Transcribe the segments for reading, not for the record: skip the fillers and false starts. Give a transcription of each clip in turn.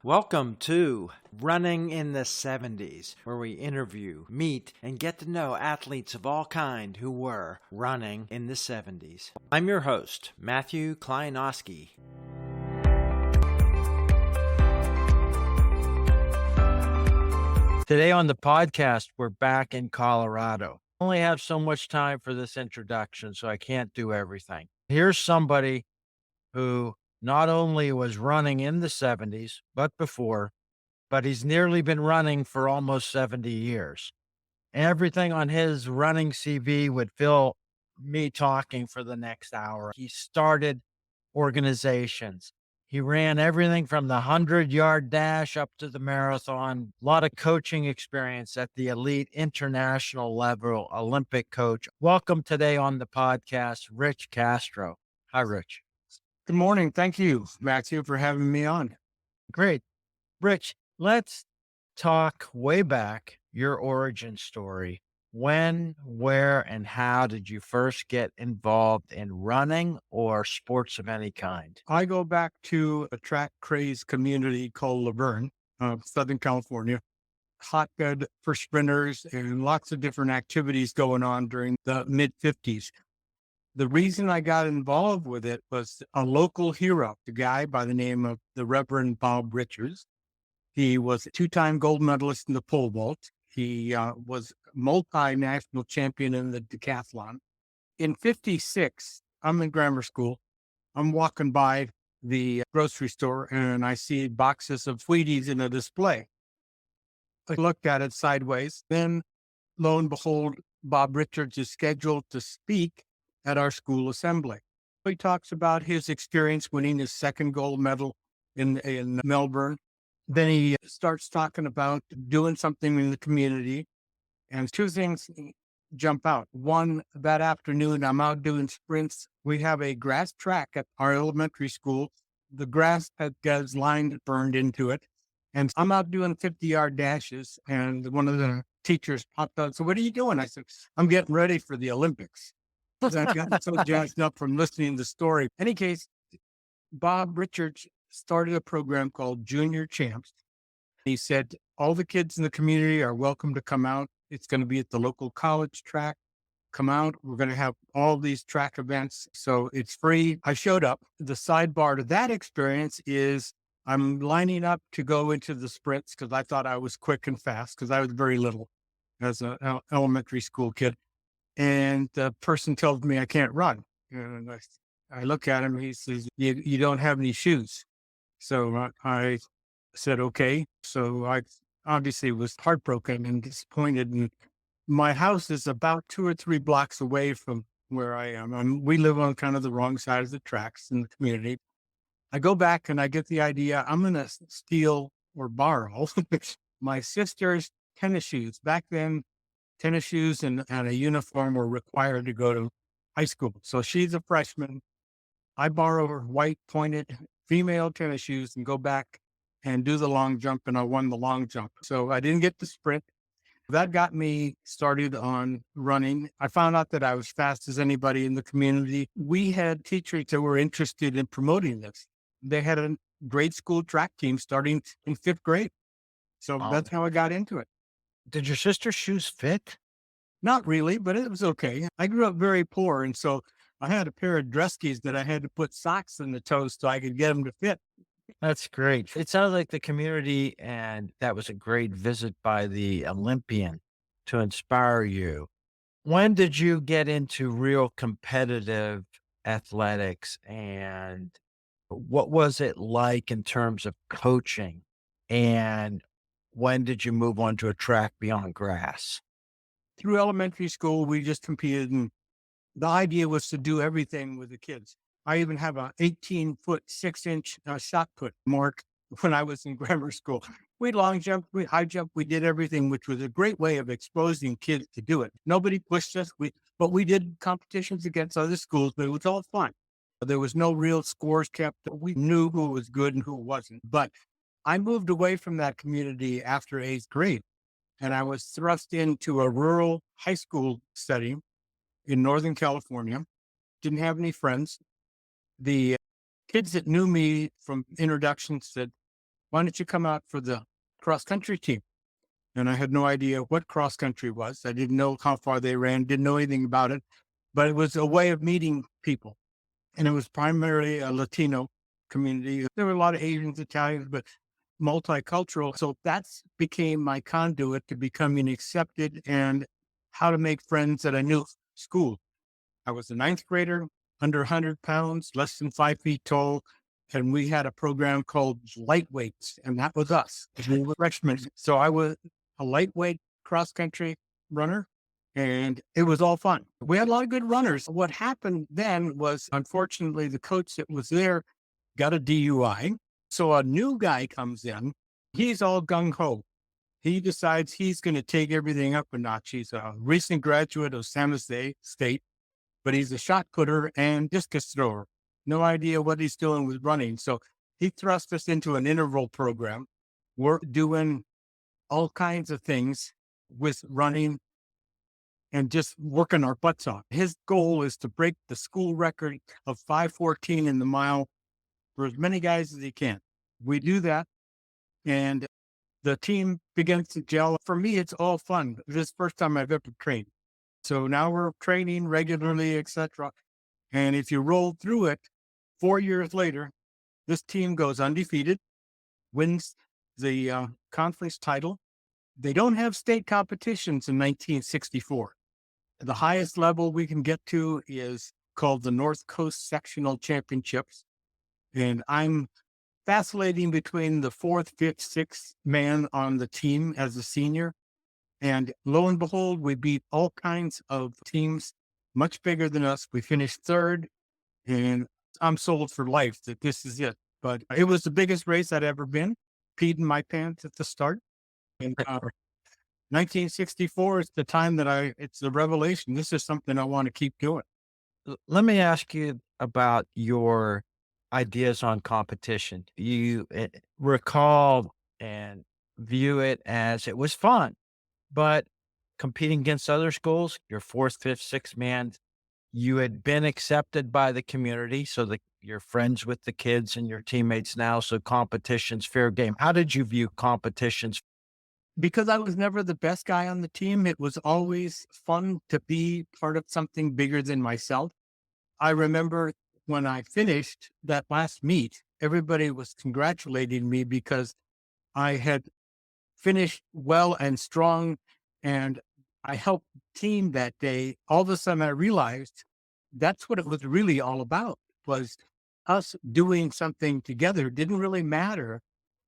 Welcome to Running in the 70s, where we interview, meet, and get to know athletes of all kind who were running in the 70s. I'm your host, Matthew Kleinowski. Today on the podcast, we're back in Colorado. I only have so much time for this introduction, so I can't do everything. Here's somebody who not only was running in the 70s, but before, but he's nearly been running for almost 70 years. Everything on his running CV would fill me talking for the next hour. He started organizations. He ran everything from the 100-yard dash up to the marathon. A lot of coaching experience at the elite international level, Olympic coach. Welcome today on the podcast, Rich Castro. Hi, Rich. Good morning. Thank you, Matthew, for having me on. Great. Rich, let's talk way back, your origin story. When, where, and how did you first get involved in running or sports of any kind? I go back to a track craze community called Laverne, Southern California, hotbed for sprinters and lots of different activities going on during the mid 50s. The reason I got involved with it was a local hero, a guy by the name of the Reverend Bob Richards. He was a two-time gold medalist in the pole vault. He was multinational champion in the decathlon. In 56, I'm in grammar school. I'm walking by the grocery store and I see boxes of Wheaties in a display. I looked at it sideways. Then, lo and behold, Bob Richards is scheduled to speak at our school assembly. He talks about his experience winning his second gold medal in Melbourne. Then he starts talking about doing something in the community. And two things jump out. One, that afternoon, I'm out doing sprints. We have a grass track at our elementary school. The grass has lined, burned into it. And I'm out doing 50-yard dashes. And one of the teachers popped out. So what are you doing? I said, I'm getting ready for the Olympics. I got so jazzed up from listening to the story. In any case, Bob Richards started a program called Junior Champs. He said, all the kids in the community are welcome to come out. It's going to be at the local college track. Come out. We're going to have all these track events. So it's free. I showed up. The sidebar to that experience is I'm lining up to go into the sprints because I thought I was quick and fast because I was very little as an elementary school kid. And the person tells me I can't run. And I look at him. He says, you don't have any shoes. So I said, okay. So I obviously was heartbroken and disappointed. And my house is about 2 or 3 blocks away from where I am. We live on kind of the wrong side of the tracks in the community. I go back and I get the idea. I'm going to steal or borrow my sister's tennis shoes. Back then, tennis shoes and a uniform were required to go to high school. So she's a freshman. I borrow her white pointed female tennis shoes and go back and do the long jump. And I won the long jump. So I didn't get the sprint. That got me started on running. I found out that I was fast as anybody in the community. We had teachers that were interested in promoting this. They had a grade school track team starting in 5th grade. So that's how I got into it. Did your sister's shoes fit? Not really, but it was okay. I grew up very poor. And so I had a pair of dress skis that I had to put socks in the toes so I could get them to fit. That's great. It sounds like the community, and that was a great visit by the Olympian to inspire you. When did you get into real competitive athletics, and what was it like in terms of coaching? And when did you move on to a track beyond grass? Through elementary school, we just competed, and the idea was to do everything with the kids. I even have a 18-foot, 6-inch shot put mark when I was in grammar school. We long jumped, we high jumped, we did everything, which was a great way of exposing kids to do it. Nobody pushed us, but we did competitions against other schools, but it was all fun. There was no real scores kept. We knew who was good and who wasn't. But I moved away from that community after 8th grade, and I was thrust into a rural high school setting in Northern California. Didn't have any friends. The kids that knew me from introductions said, why don't you come out for the cross country team? And I had no idea what cross country was. I didn't know how far they ran, didn't know anything about it, but it was a way of meeting people. And it was primarily a Latino community. There were a lot of Asians, Italians, but multicultural. So that's became my conduit to becoming accepted and how to make friends at a new school. I was a ninth grader, under 100 pounds, less than 5 feet tall. And we had a program called lightweights, and that was us. We were freshmen. So I was a lightweight cross country runner, and it was all fun. We had a lot of good runners. What happened then was, unfortunately, the coach that was there got a DUI. So a new guy comes in. He's all gung ho. He decides he's going to take everything up a notch. He's a recent graduate of San Jose State, but he's a shot putter and discus thrower. No idea what he's doing with running. So he thrust us into an interval program. We're doing all kinds of things with running and just working our butts off. His goal is to break the school record of 5:14 in the mile for as many guys as he can. We do that, and the team begins to gel. For me, it's all fun. This is the first time I've ever trained. So now we're training regularly, etc. And if you roll through it, 4 years later, this team goes undefeated, wins the conference title. They don't have state competitions in 1964. The highest level we can get to is called the North Coast Sectional Championships. And I'm vacillating between the fourth, fifth, sixth man on the team as a senior. And lo and behold, we beat all kinds of teams much bigger than us. We finished third, and I'm sold for life that this is it. But it was the biggest race I'd ever been. Peed in my pants at the start. And 1964 is the time that it's the revelation. This is something I want to keep doing. Let me ask you about your ideas on competition. You recall and view it as it was fun, but competing against other schools, your fourth, fifth, sixth man, you had been accepted by the community. So that you're friends with the kids and your teammates now. So competition's fair game. How did you view competitions? Because I was never the best guy on the team, it was always fun to be part of something bigger than myself. I remember when I finished that last meet, everybody was congratulating me because I had finished well and strong, and I helped the team that day. All of a sudden I realized that's what it was really all about, was us doing something together. It didn't really matter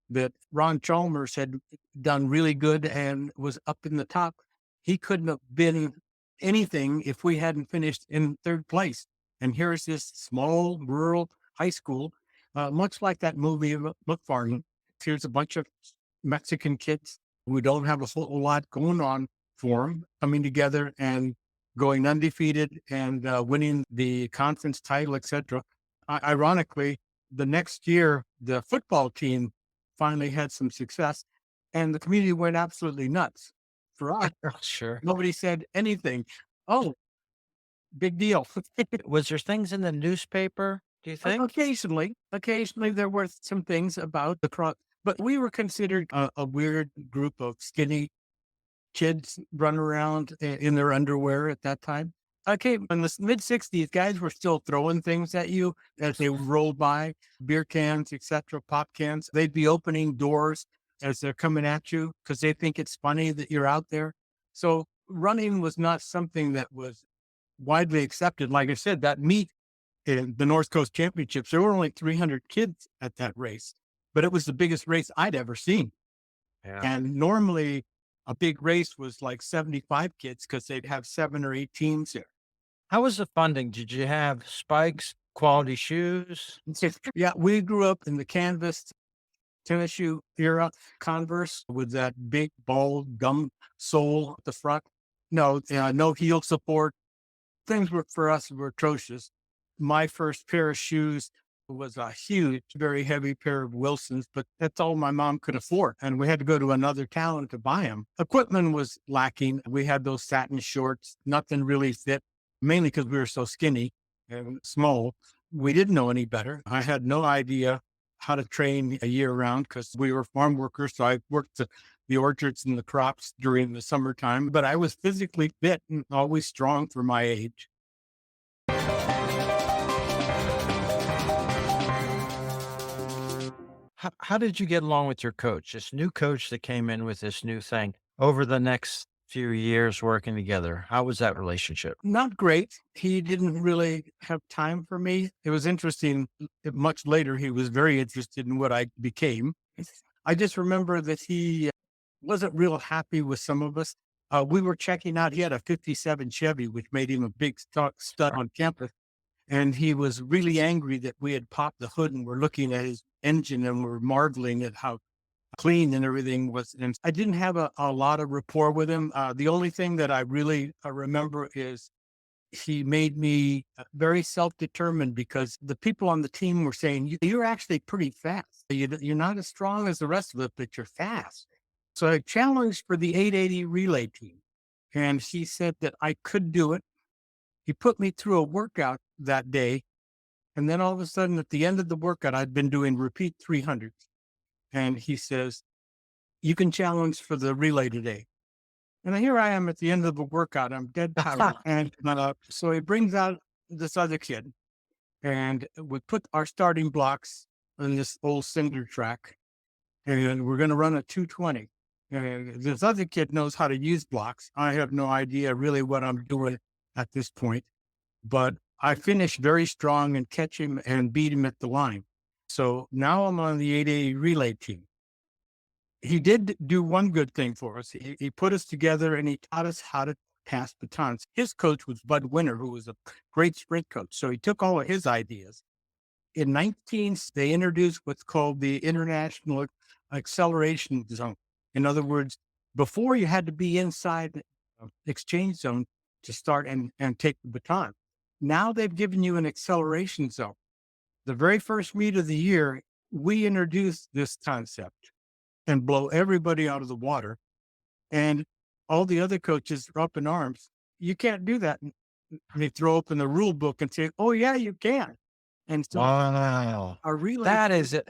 that Ron Chalmers had done really good and was up in the top. He couldn't have been anything if we hadn't finished in third place. And here's this small rural high school, much like that movie McFarlane. Here's a bunch of Mexican kids who don't have a whole lot going on for them, coming together and going undefeated and winning the conference title, etc. Ironically, the next year, the football team finally had some success, and the community went absolutely nuts. For us, Sure. nobody said anything. Oh, big deal. Was there things in the newspaper, do you think? Occasionally there were some things about the cross, but we were considered a weird group of skinny kids running around in their underwear at that time. Okay, in the mid-60s, guys were still throwing things at you as they rolled by, beer cans, etc., pop cans. They'd be opening doors as they're coming at you because they think it's funny that you're out there. So running was not something that was widely accepted. Like I said, that meet in the North Coast Championships, there were only 300 kids at that race, but it was the biggest race I'd ever seen. Yeah. And normally a big race was like 75 kids because they'd have 7 or 8 teams there. How was the funding? Did you have spikes, quality shoes? Yeah, we grew up in the canvas tennis shoe era, Converse with that big bald gum sole at the front. No, no heel support. Things were for us were atrocious. My first pair of shoes was a huge, very heavy pair of Wilsons, but that's all my mom could afford. And we had to go to another town to buy them. Equipment was lacking. We had those satin shorts. Nothing really fit, mainly because we were so skinny and small. We didn't know any better. I had no idea how to train a year round because we were farm workers. So I worked the orchards and the crops during the summertime, but I was physically fit and always strong for my age. How did you get along with your coach? This new coach that came in with this new thing over the next few years working together. How was that relationship? Not great. He didn't really have time for me. It was interesting. Much later, he was very interested in what I became. I just remember that he wasn't real happy with some of us. We were checking out, he had a 57 Chevy, which made him a big stud on campus. And he was really angry that we had popped the hood and we're looking at his engine and we're marveling at how clean and everything was. And I didn't have a lot of rapport with him. The only thing that I really remember is he made me very self-determined because the people on the team were saying, You're actually pretty fast. You're not as strong as the rest of us, but you're fast." So I challenged for the 880 relay team. And he said that I could do it. He put me through a workout that day. And then all of a sudden, at the end of the workout, I'd been doing repeat 300s. And he says, "You can challenge for the relay today." And here I am at the end of the workout. I'm dead tired. And so he brings out this other kid, and we put our starting blocks on this old cinder track, and we're going to run a 220. And this other kid knows how to use blocks. I have no idea really what I'm doing at this point, but I finished very strong and catch him and beat him at the line. So now I'm on the 880 relay team. He did do one good thing for us. He put us together and he taught us how to pass batons. His coach was Bud Winter, who was a great sprint coach. So he took all of his ideas. In 19, they introduced what's called the International Acceleration Zone. In other words, before you had to be inside the exchange zone to start and take the baton. Now they've given you an acceleration zone. The very first meet of the year, we introduced this concept and blow everybody out of the water. And all the other coaches are up in arms. You can't do that. And they throw open the rule book and say, "Oh yeah, you can." And so Wow. our relay, That is it.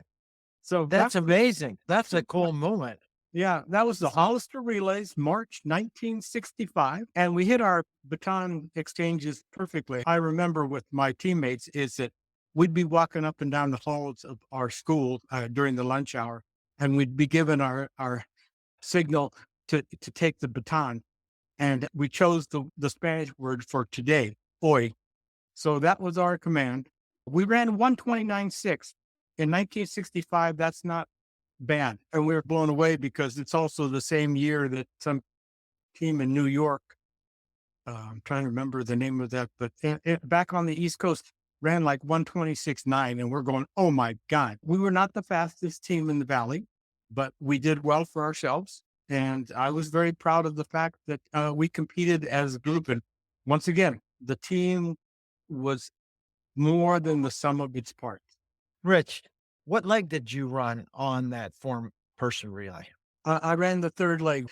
so That's amazing. That's a cool moment. yeah, that was the Hollister Relays, March 1965. And we hit our baton exchanges perfectly. I remember with my teammates is that we'd be walking up and down the halls of our school during the lunch hour, and we'd be given our signal to take the baton. And we chose the Spanish word for today, hoy. So that was our command. We ran 129.6. In 1965, that's not bad. And we were blown away because it's also the same year that some team in New York, I'm trying to remember the name of that, but back on the East Coast ran like 126.9. And we're going, oh my God. We were not the fastest team in the Valley, but we did well for ourselves. And I was very proud of the fact that we competed as a group. And once again, the team was more than the sum of its parts. Rich, what leg did you run on that person relay? I ran the third leg.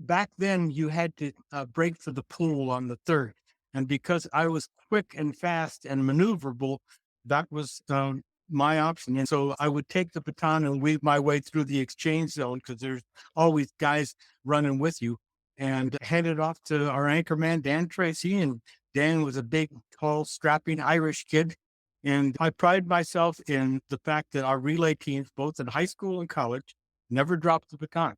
Back then, you had to break for the pool on the third. And because I was quick and fast and maneuverable, that was my option. And so I would take the baton and weave my way through the exchange zone because there's always guys running with you, and hand it off to our anchor man, Dan Tracy. And Dan was a big, tall, strapping Irish kid. And I pride myself in the fact that our relay teams, both in high school and college, never dropped the baton.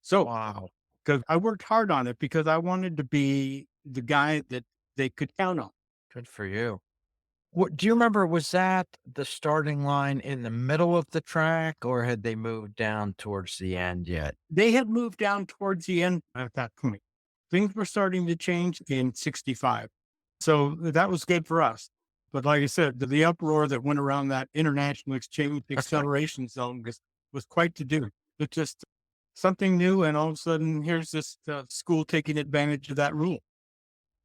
So, Wow. because I worked hard on it because I wanted to be the guy that they could count on. Good for you. What do you remember, was that the starting line in the middle of the track, or had they moved down towards the end yet? They had moved down towards the end at that point. Things were starting to change in 65. So that was good for us. But like I said, the uproar that went around that international exchange acceleration zone was quite to do. It's just something new. And all of a sudden, here's this school taking advantage of that rule.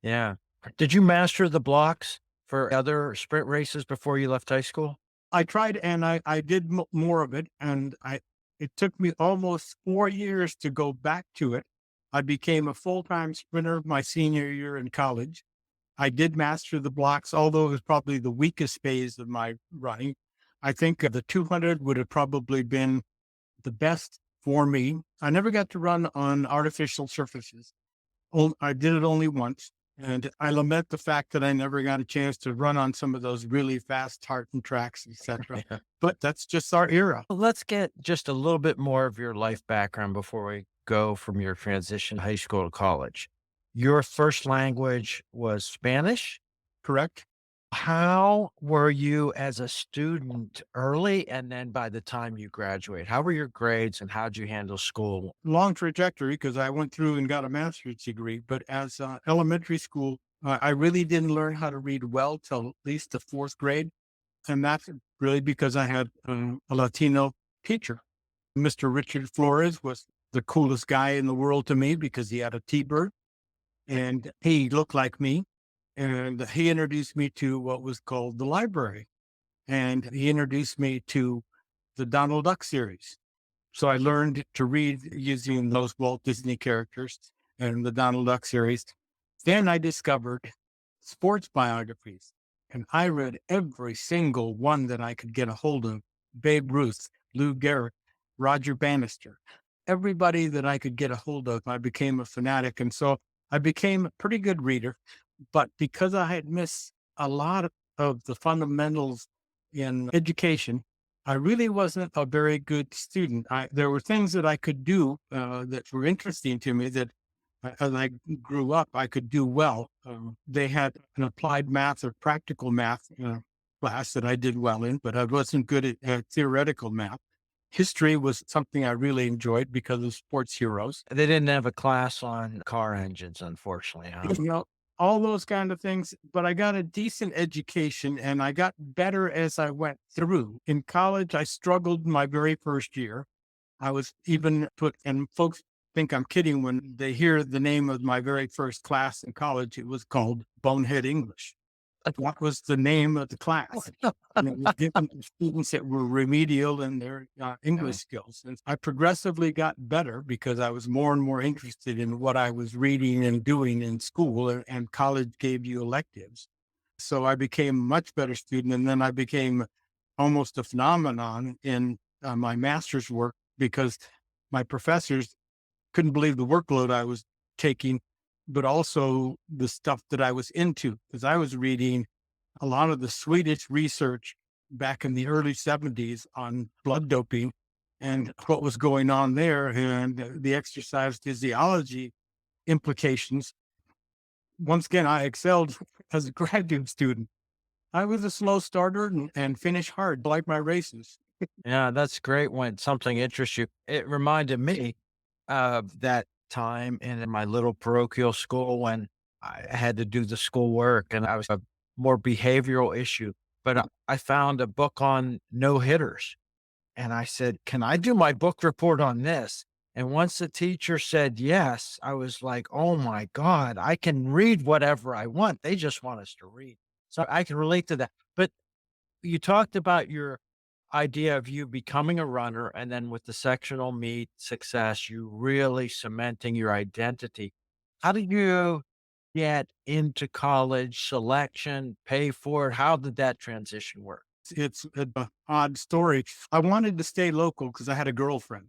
Yeah. Did you master the blocks for other sprint races before you left high school? I tried and I did more of it. And it took me almost 4 years to go back to it. I became a full-time sprinter my senior year in college. I did master the blocks, although it was probably the weakest phase of my running. I think the 200 would have probably been the best for me. I never got to run on artificial surfaces. I did it only once. And I lament the fact that I never got a chance to run on some of those really fast tartan tracks, etc. Yeah. But that's just our era. Well, let's get just a little bit more of your life background before we go from your transition high school to college. Your first language was Spanish. Correct? How were you as a student early and then by the time you graduate? How were your grades and how'd you handle school? Long trajectory because I went through and got a master's degree. But as elementary school, I really didn't learn how to read well till at least the fourth grade. And that's really because I had a Latino teacher. Mr. Richard Flores was the coolest guy in the world to me because he had a T-bird and he looked like me. And he introduced me to what was called the library. And he introduced me to the Donald Duck series. So I learned to read using those Walt Disney characters and the Donald Duck series. Then I discovered sports biographies, and I read every single one that I could get a hold of. Babe Ruth, Lou Gehrig, Roger Bannister, everybody that I could get a hold of, I became a fanatic. And so I became a pretty good reader. But because I had missed a lot of the fundamentals in education, I really wasn't a very good student. There were things that I could do that were interesting to me that as I grew up, I could do well. They had an applied math or practical math class that I did well in, but I wasn't good at theoretical math. History was something I really enjoyed because of sports heroes. They didn't have a class on car engines, unfortunately, huh? You know, all those kind of things. But I got a decent education and I got better as I went through. In college, I struggled my very first year. I was even put, and folks think I'm kidding when they hear the name of my very first class in college. It was called Bonehead English. That was the name of the class. And it was given to students that were remedial in their English skills. And I progressively got better because I was more and more interested in what I was reading and doing in school, and college gave you electives. So I became a much better student. And then I became almost a phenomenon in my master's work because my professors couldn't believe the workload I was taking, but also the stuff that I was into, because I was reading a lot of the Swedish research back in the early 70s on blood doping and what was going on there and the exercise physiology implications. Once again, I excelled as a graduate student. I was a slow starter and finished hard, like my races. Yeah, that's great when something interests you. It reminded me of that time in my little parochial school when I had to do the school work and I was a more behavioral issue. But I found a book on no hitters and I said, can I do my book report on this? And once the teacher said yes, I was like, oh my God, I can read whatever I want. They just want us to read. So I can relate to that. But you talked about your idea of you becoming a runner and then with the sectional meet success, you really cementing your identity. How did you get into college selection, pay for it? How did that transition work? It's an odd story. I wanted to stay local because I had a girlfriend.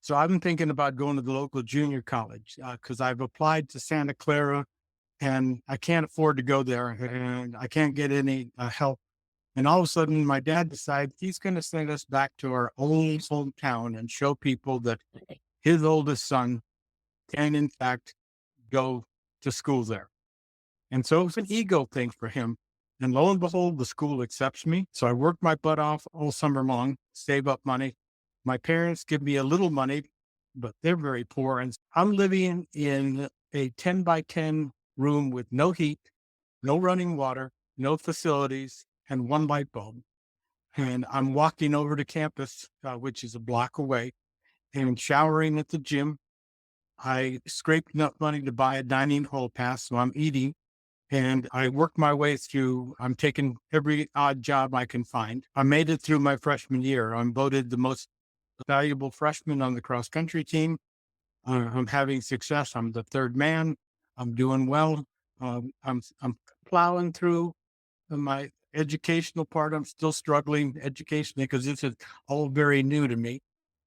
So I've been thinking about going to the local junior college because I've applied to Santa Clara and I can't afford to go there and I can't get any help. And all of a sudden, my dad decides he's going to send us back to our old hometown and show people that his oldest son can, in fact, go to school there. And so it's an ego thing for him. And lo and behold, the school accepts me. So I work my butt off all summer long, save up money. My parents give me a little money, but they're very poor. And I'm living in a 10 by 10 room with no heat, no running water, no facilities, and one light bulb. And I'm walking over to campus, which is a block away, and showering at the gym. I scraped enough money to buy a dining hall pass, so I'm eating. And I worked my way through. I'm taking every odd job I can find. I made it through my freshman year. I'm voted the most valuable freshman on the cross country team. I'm having success. I'm the third man. I'm doing well. I'm plowing through my Educational part, I'm still struggling educationally because this is all very new to me.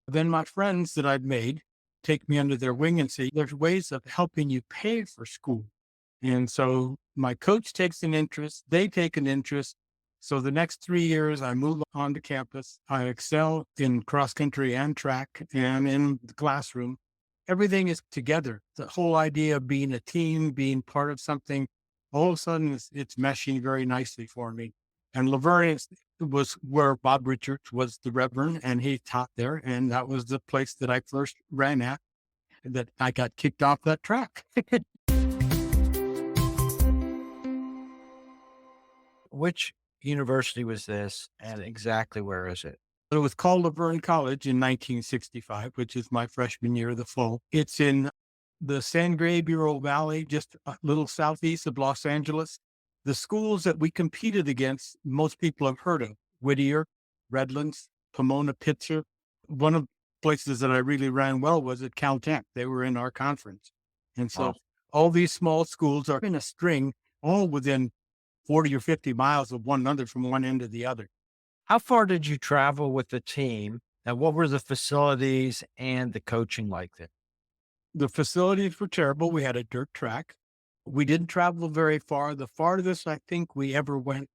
Then my friends that I've made take me under their wing and say, there's ways of helping you pay for school. And so my coach takes an interest, they take an interest. So the next 3 years, I move on to campus. I excel in cross country and track and in the classroom. Everything is together. The whole idea of being a team, being part of something, all of a sudden it's meshing very nicely for me. And was where Bob Richards was the Reverend, and he taught there. And that was the place that I first ran at, that I got kicked off that track. Which university was this and exactly where is it? It was called Laverne College in 1965, which is my freshman year of the fall. It's in the San Gabriel Valley, just a little southeast of Los Angeles. The schools that we competed against, most people have heard of: Whittier, Redlands, Pomona Pitzer. One of the places that I really ran well was at Caltech. They were in our conference. And so Wow. all these small schools are in a string, all within 40 or 50 miles of one another from one end to the other. How far did you travel with the team? And what were the facilities and the coaching like there? The facilities were terrible. We had a dirt track. We didn't travel very far. The farthest I think we ever went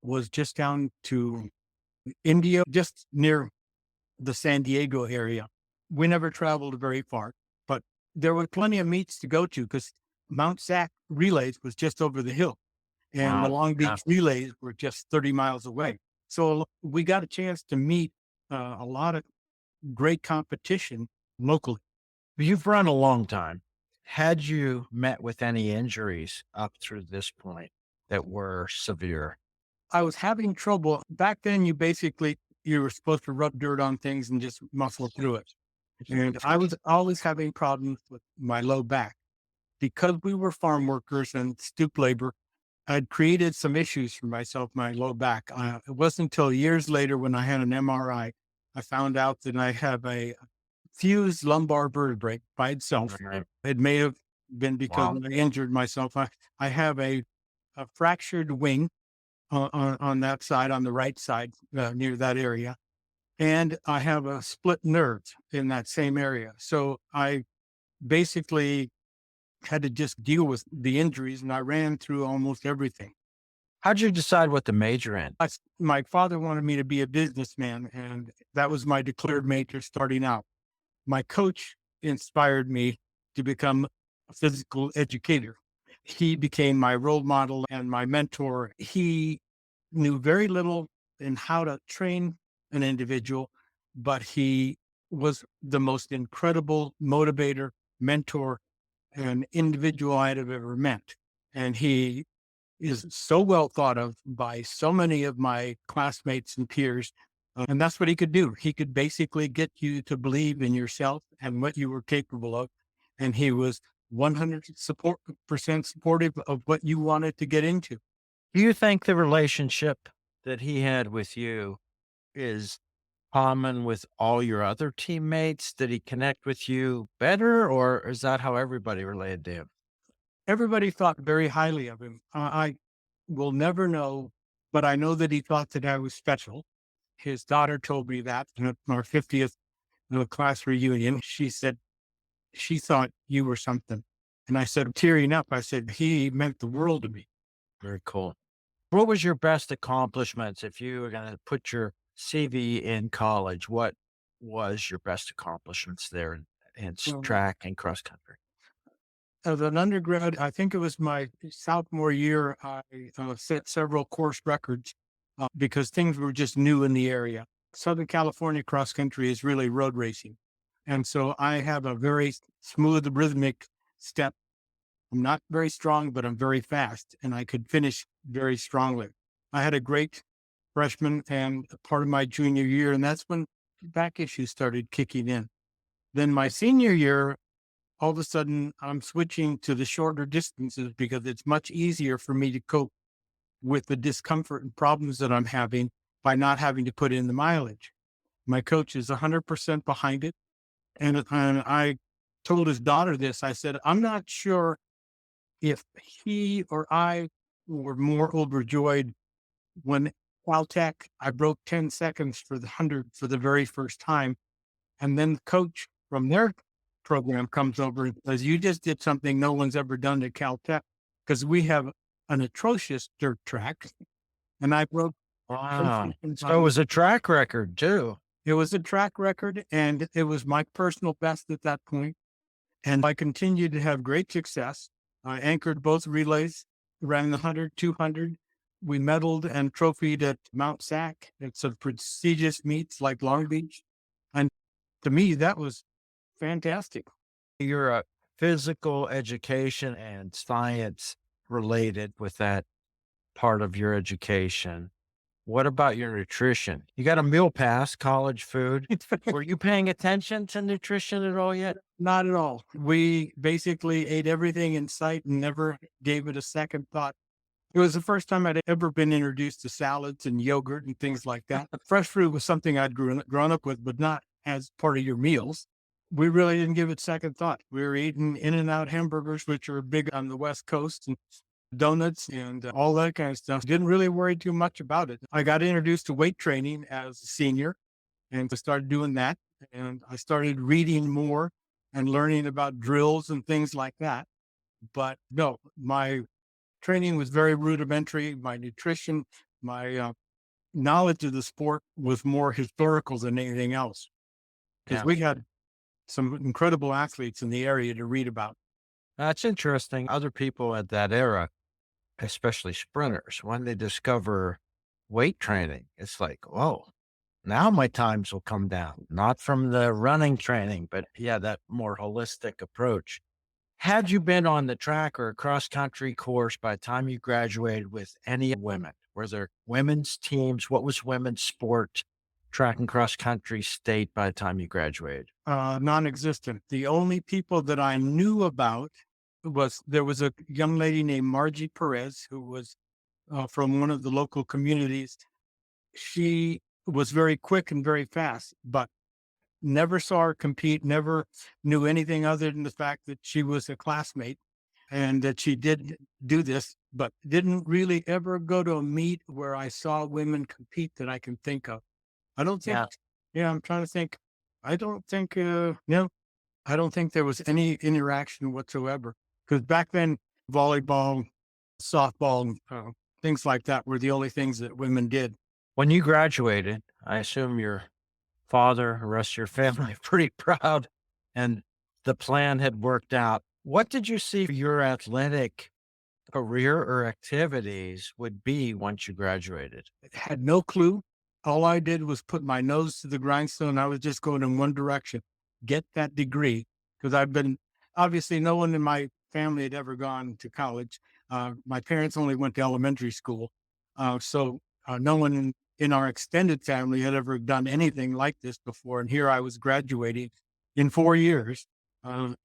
was just down to India, just near the San Diego area. We never traveled very far, but there were plenty of meets to go to because Mount Sac Relays was just over the hill and the Wow. Long Yeah. Beach Relays were just 30 miles away. So we got a chance to meet a lot of great competition locally. You've run a long time. Had you met with any injuries up through this point that were severe? I was having trouble back then. You were supposed to rub dirt on things and just muscle through it. And I was always having problems with my low back because we were farm workers and stoop labor. I'd created some issues for myself, my low back. It wasn't until years later when I had an MRI, I found out that I have a fused lumbar vertebrae by itself. Right. It may have been because Wow. I injured myself. I have a fractured wing on that side, on the right side, near that area. And I have a split nerve in that same area. So I basically had to just deal with the injuries and I ran through almost everything. How'd you decide what to major in? My father wanted me to be a businessman, and that was my declared major starting out. My coach inspired me to become a physical educator. He became my role model and my mentor. He knew very little in how to train an individual, but he was the most incredible motivator, mentor, and individual I'd have ever met. And he is so well thought of by so many of my classmates and peers. And that's what he could do. He could basically get you to believe in yourself and what you were capable of. And he was 100% supportive of what you wanted to get into. Do you think the relationship that he had with you is common with all your other teammates? Did he connect with you better, or is that how everybody related to him? Everybody thought very highly of him. I will never know, but I know that he thought that I was special. His daughter told me that at our 50th class reunion. She said, she thought you were something. And I said, tearing up, I said, he meant the world to me. Very cool. What was your best accomplishments if you were going to put your CV in college? What was your best accomplishments there in Well, track and cross country? as an undergrad, I think it was my sophomore year, I set several course records because things were just new in the area. Southern California cross country is really road racing. And so I have a very smooth, rhythmic step. I'm not very strong, but I'm very fast and I could finish very strongly. I had a great freshman and a part of my junior year, and that's when back issues started kicking in. Then my senior year, all of a sudden I'm switching to the shorter distances because it's much easier for me to cope with the discomfort and problems that I'm having by not having to put in the mileage. My coach is 100% behind it. And I told his daughter this. I said, I'm not sure if he or I were more overjoyed when Caltech, I broke 10 seconds for the 100 for the very first time. And then the coach from their program comes over and says, "You just did something no one's ever done at Caltech because we have an atrocious dirt track." And I broke 10 Wow. seconds So it was a track record too. It was a track record and it was my personal best at that point. And I continued to have great success. I anchored both relays, ran the 100, 200. We medaled and trophied at Mount Sac. It's a prestigious meets like Long Beach. And to me, that was fantastic. You're a physical education and science related with that part of your education. What about your nutrition? You got a meal pass, college food. Were you paying attention to nutrition at all yet? Not at all. We basically ate everything in sight and never gave it a second thought. It was the first time I'd ever been introduced to salads and yogurt and things like that. Fresh fruit was something I'd grown up with, but not as part of your meals. We really didn't give it second thought. We were eating In-N-Out hamburgers, which are big on the West Coast, and donuts and all that kind of stuff. Didn't really worry too much about it. I got introduced to weight training as a senior and I started doing that. And I started reading more and learning about drills and things like that. But no, my training was very rudimentary. My nutrition, my knowledge of the sport was more historical than anything else because Yeah. we had some incredible athletes in the area to read about. That's interesting. Other people at that era, especially sprinters, when they discover weight training, it's like, whoa, now my times will come down, not from the running training, but yeah, that more holistic approach. Had you been on the track or a cross country course by the time you graduated with any women? Were there women's teams? What was women's sport, track and cross country state by the time you graduated? Non-existent. The only people that I knew about there was a young lady named Margie Perez who was from one of the local communities. She was very quick and very fast, but never saw her compete, never knew anything other than the fact that she was a classmate and that she did do this, but didn't really ever go to a meet where I saw women compete that I can think of. I don't think, Yeah. yeah, I'm trying to think. I don't think, no, I don't think there was any interaction whatsoever. Because back then, volleyball, softball, things like that were the only things that women did. When you graduated, I assume your father, the rest of your family, pretty proud, and the plan had worked out. What did you see your athletic career or activities would be once you graduated? Had no clue. All I did was put my nose to the grindstone. I was just going in one direction, get that degree. Because obviously, no one in my family had ever gone to college. My parents only went to elementary school. So no one in our extended family had ever done anything like this before. And here I was graduating in 4 years.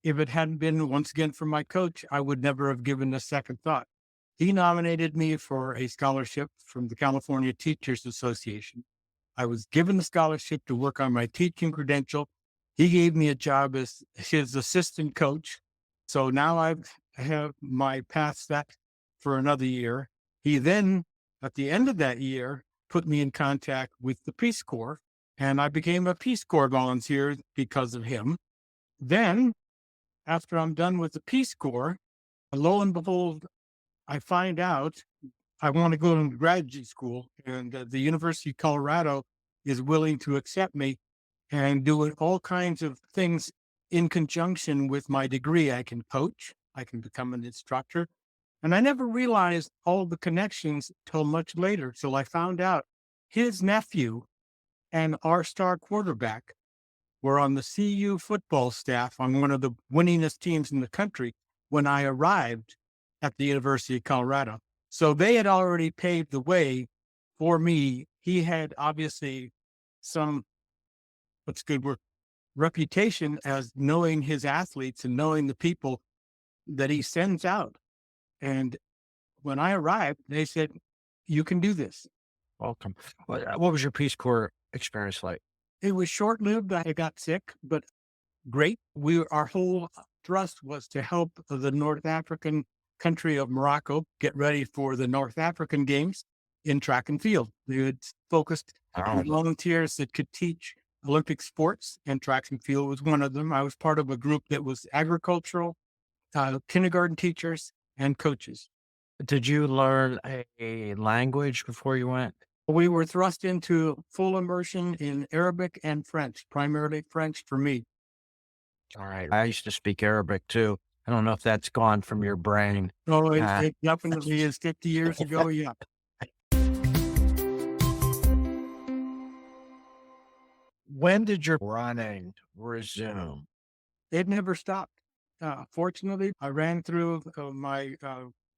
If it hadn't been once again for my coach, I would never have given a second thought. He nominated me for a scholarship from the California Teachers Association. I was given the scholarship to work on my teaching credential. He gave me a job as his assistant coach. So now I have my path set for another year. He then, at the end of that year, put me in contact with the Peace Corps, and I became a Peace Corps volunteer because of him. Then, after I'm done with the Peace Corps, lo and behold, I find out I want to go to graduate school, and the University of Colorado is willing to accept me and do all kinds of things in conjunction with my degree. I can coach, I can become an instructor. And I never realized all the connections till much later, till I found out his nephew and our star quarterback were on the CU football staff on one of the winningest teams in the country when I arrived at the University of Colorado. So they had already paved the way for me. He had obviously some, what's good word, reputation as knowing his athletes and knowing the people that he sends out. And when I arrived, they said, "You can do this." Welcome. What was your Peace Corps experience like? It was short lived. I got sick, but great. Our whole thrust was to help the North African country of Morocco get ready for the North African games in track and field. They had focused on Oh, volunteers that could teach Olympic sports, and track and field was one of them. I was part of a group that was agricultural, kindergarten teachers, and coaches. did you learn a language before you went? We were thrust into full immersion in Arabic and French, primarily French for me. All right. I used to speak Arabic too. I don't know if that's gone from your brain. Oh, Uh, it definitely is 50 years ago. Yeah. when did your running resume? It never stopped. Fortunately, I ran through my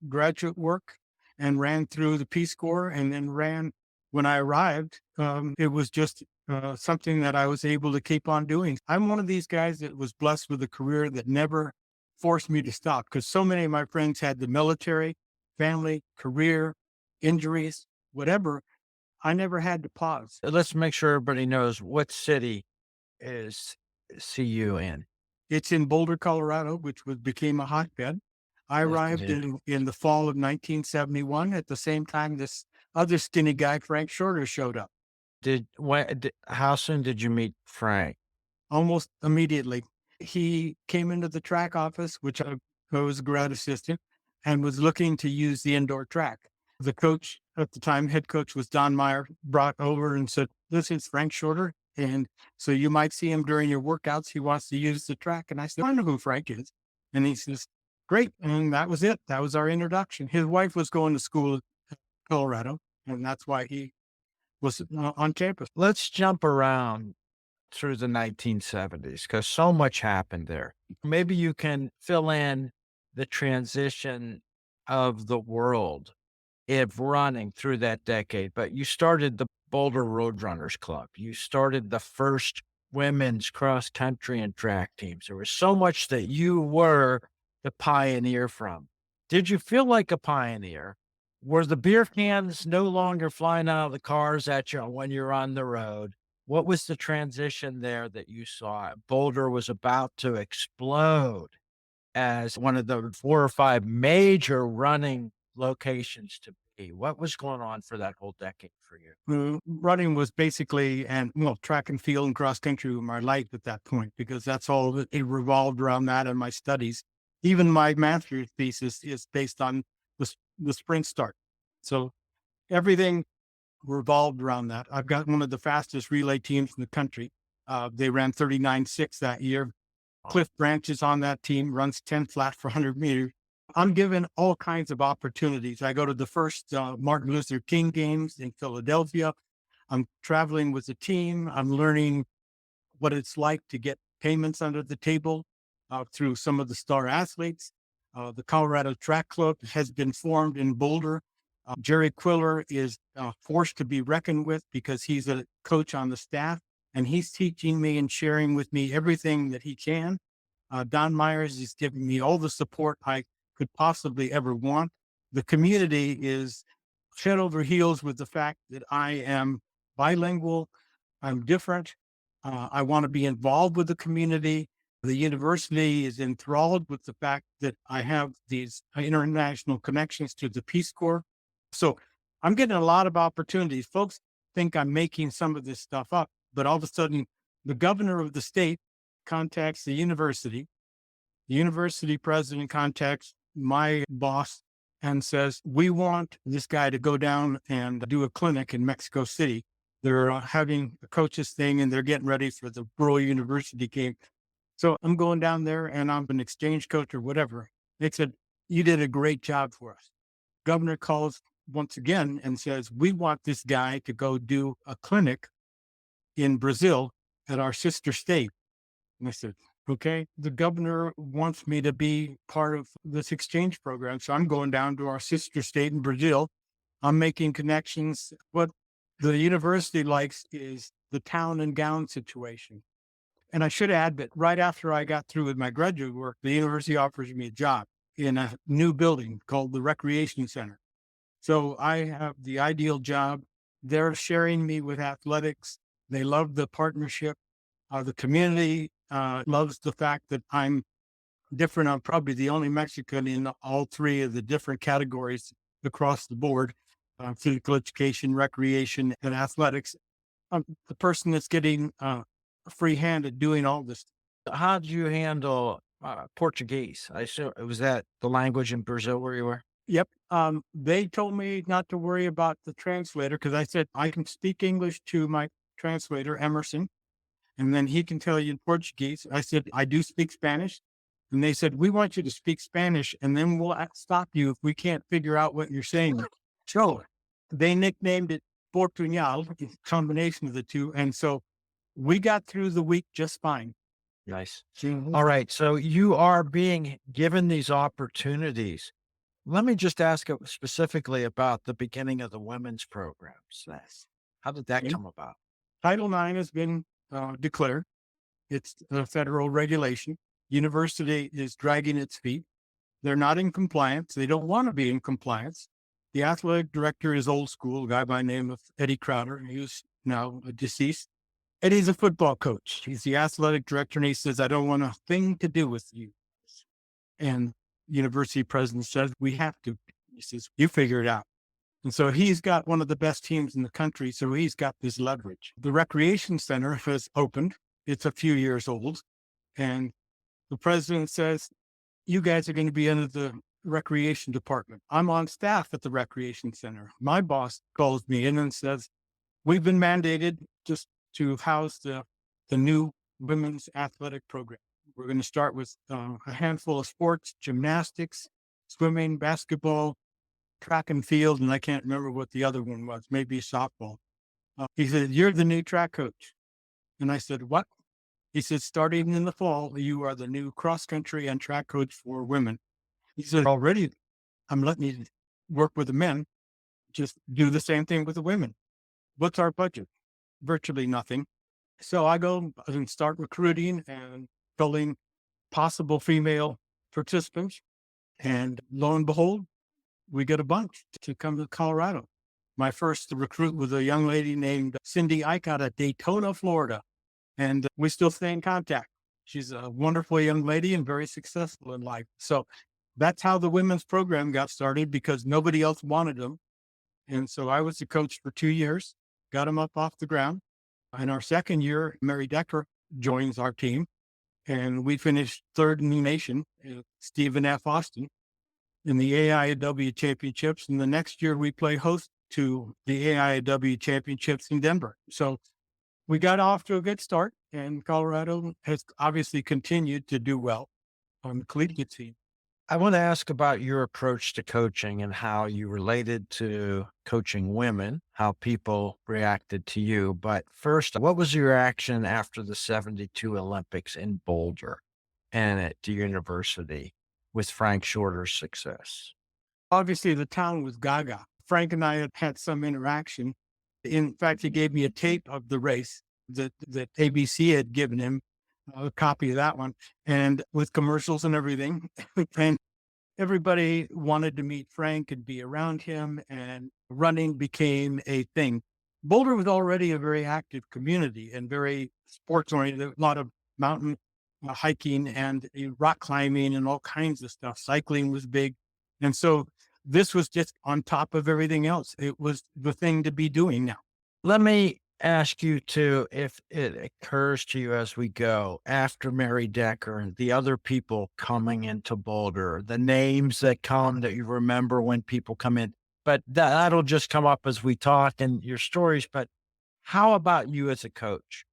graduate work and ran through the Peace Corps and then ran when I arrived. It was just something that I was able to keep on doing. I'm one of these guys that was blessed with a career that never forced me to stop because so many of my friends had the military, family, career, injuries, whatever. I never had to pause. Let's make sure everybody knows what city is CU in. It's in Boulder, Colorado, which became a hotbed. I Yes, it arrived is. in the fall of 1971 at the same time this other skinny guy, Frank Shorter, showed up How soon did you meet Frank? almost immediately. He came into the track office, which I was a grad assistant, and was looking to use the indoor track. The coach at the time, head coach, was Don Meyer, brought over and said, "This is Frank Shorter. And so you might see him during your workouts. He wants to use the track." And I said, "I know who Frank is." And he says, "Great." And that was it. That was our introduction. His wife was going to school in Colorado, and that's why he was on campus. Let's jump around through the 1970s because so much happened there. Maybe you can fill in the transition of the world of running through that decade. But you started the Boulder Road Runners Club. You started the first women's cross country and track teams. There was so much that you were the pioneer from. Did you feel like a pioneer? Were the beer cans no longer flying out of the cars at you when you're on the road? What was the transition there that you saw? Boulder was about to explode as one of the 4 or 5 major running locations to be. What was going on for that whole decade for you? Running was basically, and well, track and field and cross country were my life at that point because that's all that it revolved around that in my studies. Even my master's thesis is based on the sprint start. So everything revolved around that. I've got one of the fastest relay teams in the country. They ran 39.6 that year. Cliff Branch is on that team, runs 10 flat for 100 meters. I'm given all kinds of opportunities. I go to the first Martin Luther King games in Philadelphia. I'm traveling with the team. I'm learning what it's like to get payments under the table through some of the star athletes. The Colorado Track Club has been formed in Boulder. Jerry Quiller is forced to be reckoned with because he's a coach on the staff and he's teaching me and sharing with me everything that he can. Don Myers is giving me all the support I could possibly ever want. The community is head over heels with the fact that I am bilingual. I'm different. I want to be involved with the community. The university is enthralled with the fact that I have these international connections to the Peace Corps. So I'm getting a lot of opportunities. Folks think I'm making some of this stuff up, but all of a sudden, the governor of the state contacts the university. The university president contacts my boss and says, "We want this guy to go down and do a clinic in Mexico City. They're having a coaches thing and they're getting ready for the Rural University game." So I'm going down there and I'm an exchange coach or whatever. They said, "You did a great job for us." Governor calls once again and says, "We want this guy to go do a clinic in Brazil at our sister state." And I said, "Okay, the governor wants me to be part of this exchange program. So I'm going down to our sister state in Brazil. I'm making connections. What the university likes is the town and gown situation." And I should add that right after I got through with my graduate work, the university offers me a job in a new building called the Recreation Center. So I have the ideal job. They're sharing me with athletics. They love the partnership. The community loves the fact that I'm different. I'm probably the only Mexican in all three of the different categories across the board. physical education, recreation, and athletics. I'm the person that's getting a free hand at doing all this. How did you handle Portuguese? I assume was that the language in Brazil where you were? Yep. They told me not to worry about the translator because I said I can speak English to my translator, Emerson, and then he can tell you in Portuguese. I said, I do speak Spanish. And they said, we want you to speak Spanish and then we'll stop you if we can't figure out what you're saying. So they nicknamed it Portuñal, a combination of the two. And so we got through the week just fine. Nice. Mhm. All right. So you are being given these opportunities. Let me just ask specifically about the beginning of the women's programs. How did that And come about? Title IX has been declared. It's a federal regulation. University is dragging its feet. They're not in compliance. They don't want to be in compliance. The athletic director is old school, a guy by the name of Eddie Crowder, who's now deceased. Eddie's a football coach. He's the athletic director, and he says, I don't want a thing to do with you. And university president says, we have to. He says, you figure it out. And so he's got one of the best teams in the country. So he's got this leverage. The recreation center has opened. It's a few years old. And the president says, you guys are going to be under the recreation department. I'm on staff at the recreation center. My boss calls me in and says, we've been mandated just to house the new women's athletic program. We're going to start with a handful of sports, gymnastics, swimming, basketball, track and field, and I can't remember what the other one was, maybe softball. He said, you're the new track coach. And I said, what? He said, starting in the fall, you are the new cross country and track coach for women. He said, already I'm letting you work with the men, just do the same thing with the women. What's our budget? Virtually nothing. So I go and start recruiting and filling possible female participants. And lo and behold, we get a bunch to come to Colorado. My first recruit was a young lady named Cindy Ike out of Daytona, Florida. And we still stay in contact. She's a wonderful young lady and very successful in life. So that's how the women's program got started because nobody else wanted them. And so I was the coach for 2 years, got them up off the ground. In our second year, Mary Decker joins our team, and we finished third in the nation, Stephen F. Austin, in the AIW championships. And the next year, we play host to the AIW championships in Denver. So we got off to a good start, and Colorado has obviously continued to do well on the collegiate team. I want to ask about your approach to coaching and how you related to coaching women, how people reacted to you. But first, what was your reaction after the 72 Olympics in Boulder and at the university with Frank Shorter's success? Obviously, the town was gaga. Frank and I had had some interaction. In fact, he gave me a tape of the race that ABC had given him, a copy of that one, and with commercials and everything. And everybody wanted to meet Frank and be around him, and running became a thing. Boulder was already a very active community and very sports oriented, a lot of mountain hiking and rock climbing and all kinds of stuff. Cycling was big. And so this was just on top of everything else. It was the thing to be doing now. Let me ask you too, if it occurs to you as we go, after Mary Decker and the other people coming into Boulder, the names that come that you remember when people come in, but that'll just come up as we talk and your stories. But how about you as a coach?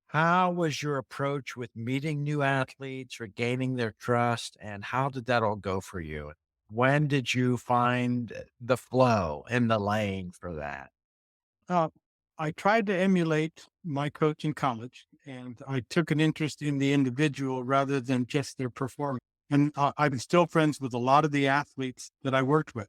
How was your approach with meeting new athletes or gaining their trust? And how did that all go for you? When did you find the flow and the lane for that? Uh, I tried to emulate my coach in college, and I took an interest in the individual rather than just their performance. And I'm still friends with a lot of the athletes that I worked with.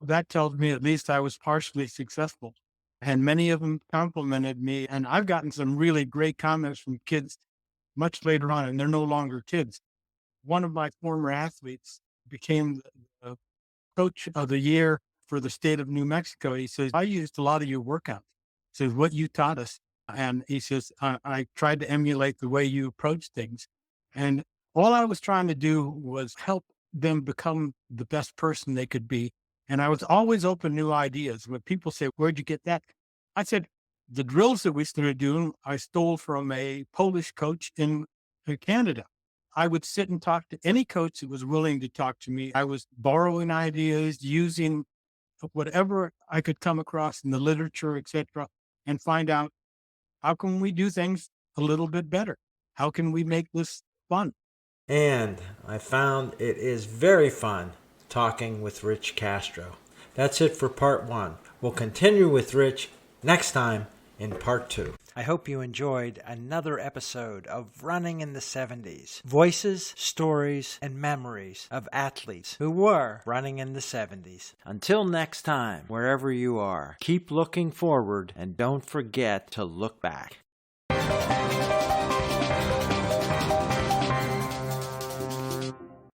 That tells me at least I was partially successful. And many of them complimented me. And I've gotten some really great comments from kids much later on, and they're no longer kids. One of my former athletes became the coach of the year for the state of New Mexico. He says, I used a lot of your workouts. He says, what you taught us. And he says, I tried to emulate the way you approach things. And all I was trying to do was help them become the best person they could be And I was always open to new ideas. When people say, "Where'd you get that?" I said, the drills that we started doing, I stole from a Polish coach in Canada. I would sit and talk to any coach that was willing to talk to me. I was borrowing ideas, using whatever I could come across in the literature, etc., and find out, how can we do things a little bit better? How can we make this fun? And I found it is very fun talking with Rich Castro. That's it for part 1. We'll continue with Rich next time in part 2. I hope you enjoyed another episode of Running in the 70s. Voices, stories, and memories of athletes who were running in the 70s. Until next time, wherever you are, keep looking forward and don't forget to look back.